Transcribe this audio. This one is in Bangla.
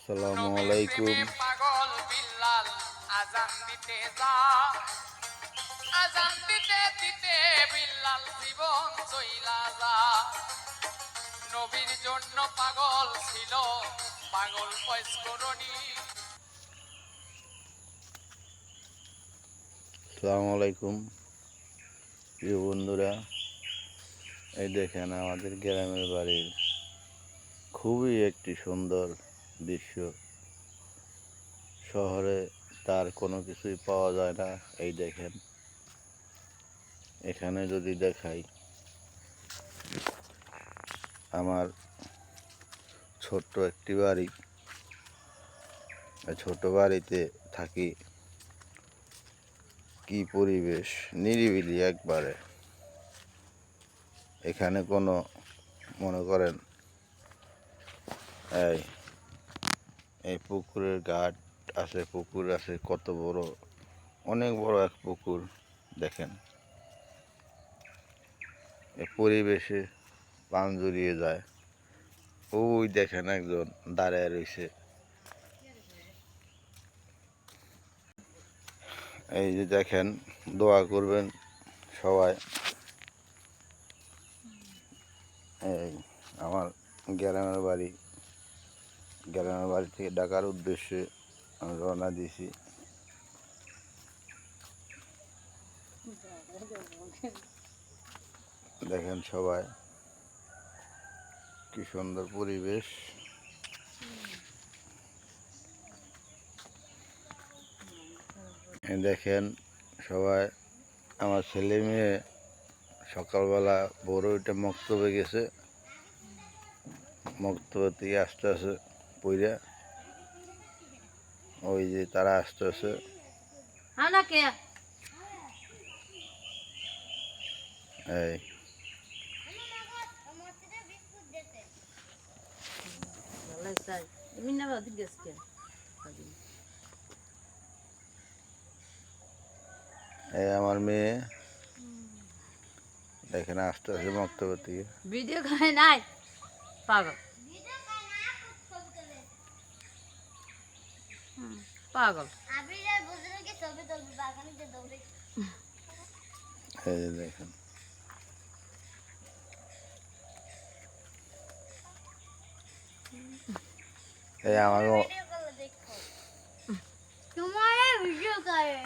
আসসালামু আলাইকুম। পাগল বিল্লাল আজান দিতে যা, আজান দিতে দিতে বিল্লাল জীবন চইলা যা। নবীর জন্য পাগল ছিল, পাগল ফয়েজ করণী। আসসালামু আলাইকুম প্রিয় বন্ধুরা, এই দেখেন আমাদের গ্রামের বাড়ির খুবই একটি সুন্দর দৃশ্য। শহরে তার কোনো কিছুই পাওয়া যায় না। এই দেখেন, এখানে যদি দেখাই, আমার ছোট্ট একটি বাড়ি। ছোট বাড়িতে থাকি, কি পরিবেশ, নিরিবিলি একবারে। এখানে কোনো মনে করেন এই এই পুকুরের ঘাট আছে, পুকুর আছে, কত বড়, অনেক বড় এক পুকুর। দেখেন, এই পরিবেশে প্রাণ জুড়িয়ে যায়। ওই দেখেন একজন দাঁড়ায় রয়েছে। এই যে দেখেন, দোয়া করবেন সবাই। এই আমার গ্রামের বাড়ি, গ্রামের বাড়ি থেকে ঢাকার উদ্দেশ্যে আমি রওনা দিয়েছি। দেখেন সবাই, কি সুন্দর পরিবেশ। দেখেন সবাই, আমার ছেলে মেয়ে সকালবেলা ভোরে উঠে মক্তবে গেছে, মক্তবে থেকে আসতে আসে পইরা, ওই যে তারা আসতেছে। এই এই আমার মেয়ে দেখেন আসতে আসে মক্তবে থেকে। ভিডিও করে নাই পাগল, পাগল। এই যে দেখেন, এই আমার তোমার ভিডিও করে